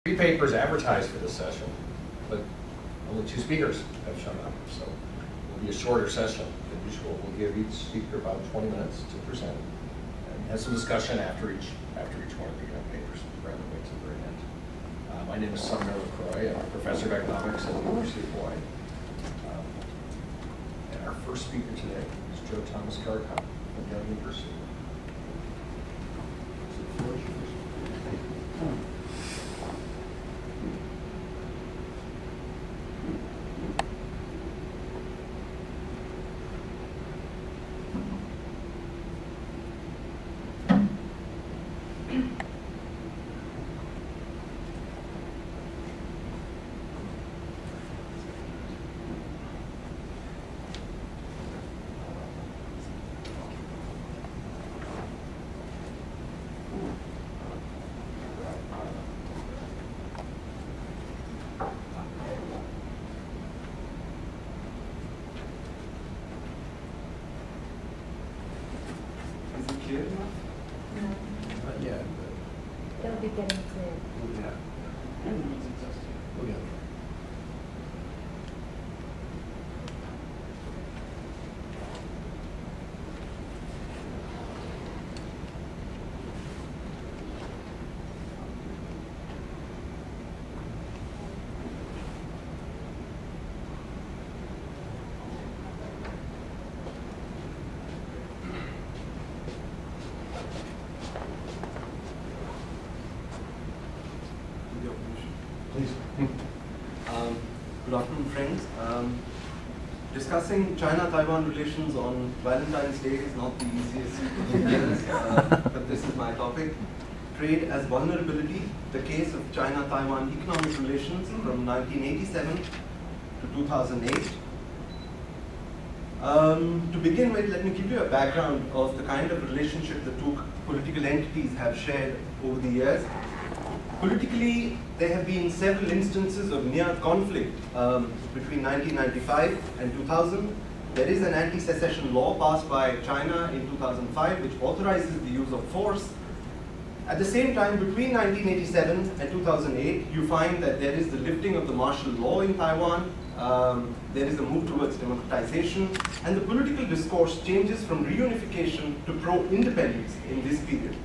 Three papers advertised for this session, but only 2 speakers have shown up, so it'll be a shorter session than usual. We'll give each speaker about 20 minutes to present, and have some discussion after each one of the papers, rather than wait to the very end. My name is Sumner LaCroix. I'm a professor of economics at the University of Hawaii. And our first speaker today is Thomas Karackattu from Yale University. It'll be getting clear. Good afternoon, friends. Discussing China-Taiwan relations on Valentine's Day is not the easiest of things, but this is my topic. Trade as vulnerability, the case of China-Taiwan economic relations from 1987 to 2008. To begin with, let me give you a background of the kind of relationship the two political entities have shared over the years. Politically, there have been several instances of near conflict between 1995 and 2000. There is an anti-secession law passed by China in 2005 which authorizes the use of force. At the same time, between 1987 and 2008, you find that there is the lifting of the martial law in Taiwan. There is a move towards democratization, and the political discourse changes from reunification to pro-independence in this period.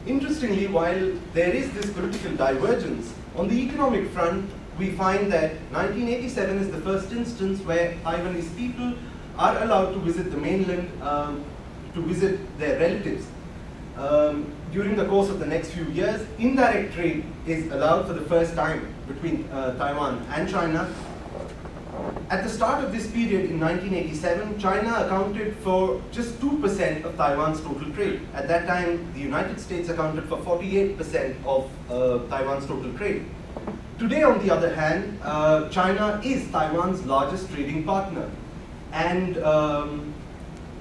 Interestingly, while there is this political divergence, on the economic front, we find that 1987 is the first instance where Taiwanese people are allowed to visit the mainland, to visit their relatives. During the course of the next few years, indirect trade is allowed for the first time between Taiwan and China. At the start of this period in 1987, China accounted for just 2% of Taiwan's total trade. At that time, the United States accounted for 48% of Taiwan's total trade. Today, on the other hand, China is Taiwan's largest trading partner. And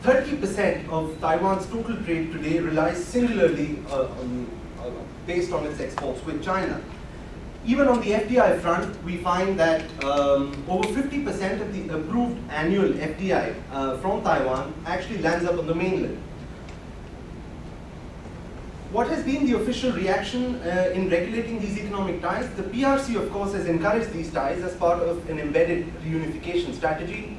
30% of Taiwan's total trade today relies singularly based on its exports with China. Even on the FDI front, we find that over 50% of the approved annual FDI from Taiwan actually lands up on the mainland. What has been the official reaction in regulating these economic ties? The PRC, of course, has encouraged these ties as part of an embedded reunification strategy.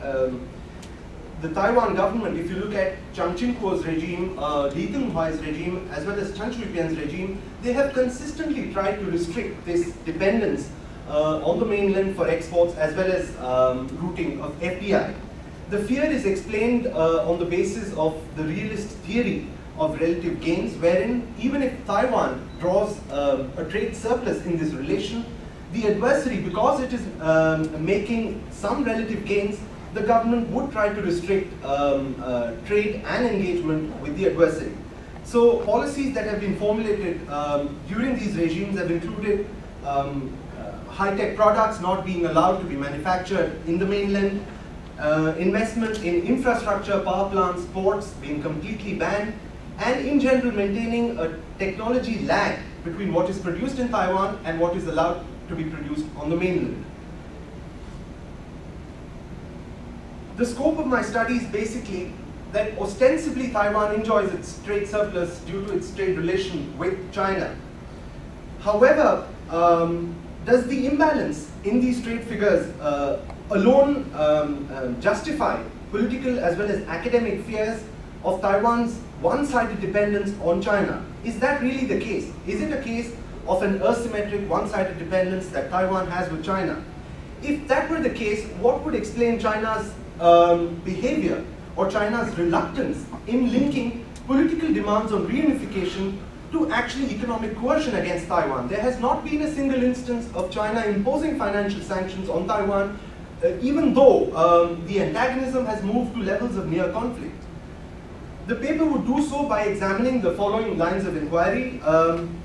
The Taiwan government, if you look at Chiang Ching-kuo's regime, Li Teng-huai's regime, as well as Chen Shui-bian's regime, they have consistently tried to restrict this dependence on the mainland for exports as well as routing of FDI. The fear is explained on the basis of the realist theory of relative gains, wherein even if Taiwan draws a trade surplus in this relation, the adversary, because it is making some relative gains, the government would try to restrict trade and engagement with the adversary. So policies that have been formulated during these regimes have included high-tech products not being allowed to be manufactured in the mainland, investment in infrastructure, power plants, ports being completely banned, and in general maintaining a technology lag between what is produced in Taiwan and what is allowed to be produced on the mainland. The scope of my study is basically that ostensibly Taiwan enjoys its trade surplus due to its trade relation with China. However, does the imbalance in these trade figures alone justify political as well as academic fears of Taiwan's one-sided dependence on China? Is that really the case? Is it a case of an asymmetric one-sided dependence that Taiwan has with China? If that were the case, what would explain China's behavior or China's reluctance in linking political demands on reunification to actually economic coercion against Taiwan? There has not been a single instance of China imposing financial sanctions on Taiwan, even though the antagonism has moved to levels of near conflict. The paper would do so by examining the following lines of inquiry.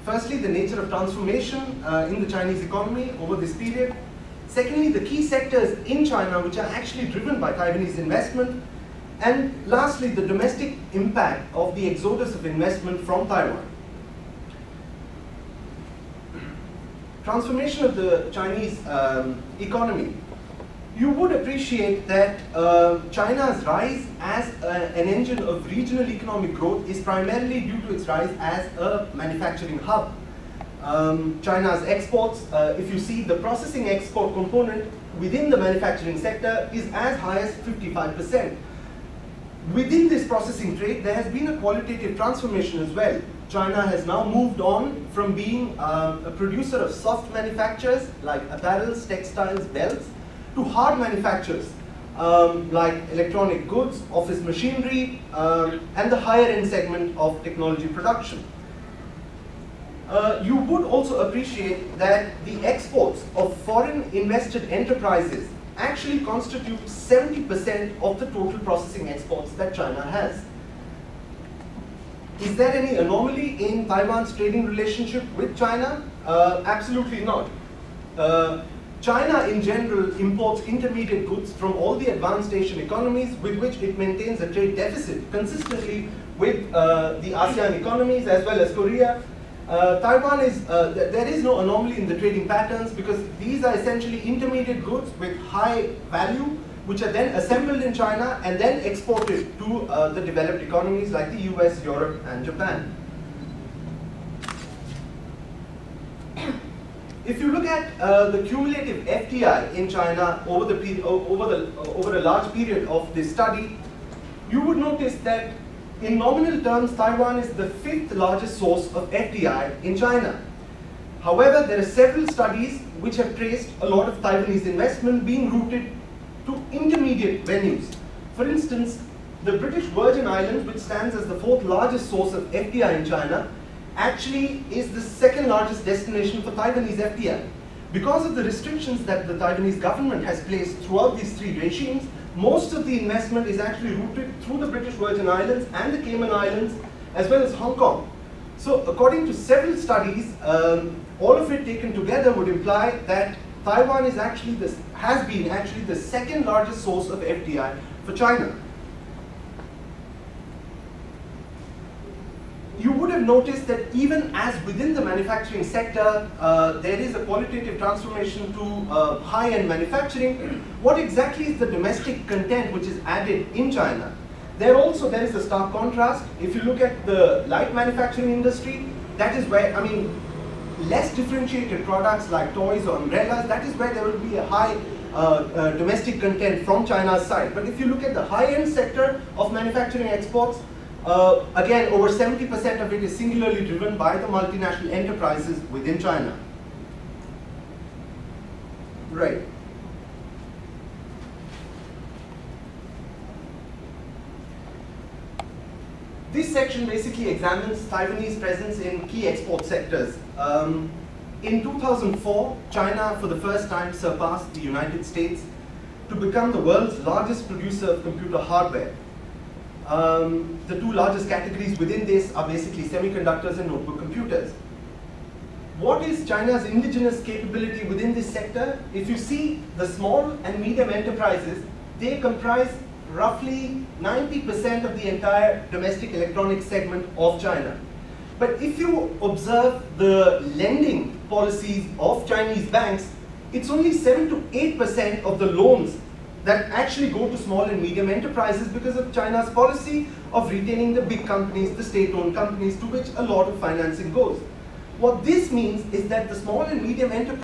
Firstly, the nature of transformation in the Chinese economy over this period. Secondly, the key sectors in China which are actually driven by Taiwanese investment. And lastly, the domestic impact of the exodus of investment from Taiwan. Transformation of the Chinese economy. You would appreciate that China's rise as an engine of regional economic growth is primarily due to its rise as a manufacturing hub. China's exports, if you see the processing export component within the manufacturing sector is as high as 55%. Within this processing trade, there has been a qualitative transformation as well. China has now moved on from being a producer of soft manufactures like apparels, textiles, belts, to hard manufacturers like electronic goods, office machinery, and the higher end segment of technology production. You would also appreciate that the exports of foreign invested enterprises actually constitute 70% of the total processing exports that China has. Is there any anomaly in Taiwan's trading relationship with China? Absolutely not. China in general imports intermediate goods from all the advanced Asian economies with which it maintains a trade deficit consistently with the ASEAN economies as well as Korea. Taiwan is, there is no anomaly in the trading patterns because these are essentially intermediate goods with high value which are then assembled in China and then exported to the developed economies like the US, Europe and Japan. If you look at the cumulative FDI in China over a large period of this study, you would notice that in nominal terms, Taiwan is the 5th largest source of FDI in China. However, there are several studies which have traced a lot of Taiwanese investment being routed to intermediate venues. For instance, the British Virgin Islands, which stands as the 4th largest source of FDI in China, actually is the 2nd largest destination for Taiwanese FDI. Because of the restrictions that the Taiwanese government has placed throughout these 3 regimes, most of the investment is actually routed through the British Virgin Islands and the Cayman Islands as well as Hong Kong. So according to several studies, all of it taken together would imply that Taiwan is actually has been actually the 2nd largest source of FDI for China. You would have noticed that even as within the manufacturing sector, there is a qualitative transformation to high-end manufacturing. What exactly is the domestic content which is added in China? There is a stark contrast. If you look at the light manufacturing industry, that is where, I mean, less differentiated products like toys or umbrellas, that is where there will be a high domestic content from China's side. But if you look at the high-end sector of manufacturing exports, again, over 70% of it is singularly driven by the multinational enterprises within China. Right. This section basically examines Taiwanese presence in key export sectors. In 2004, China for the first time surpassed the United States to become the world's largest producer of computer hardware. The 2 largest categories within this are basically semiconductors and notebook computers. What is China's indigenous capability within this sector? If you see the small and medium enterprises, they comprise roughly 90% of the entire domestic electronics segment of China. But if you observe the lending policies of Chinese banks, it's only 7 to 8% of the loans that actually go to small and medium enterprises because of China's policy of retaining the big companies, the state-owned companies, to which a lot of financing goes. What this means is that the small and medium enterprise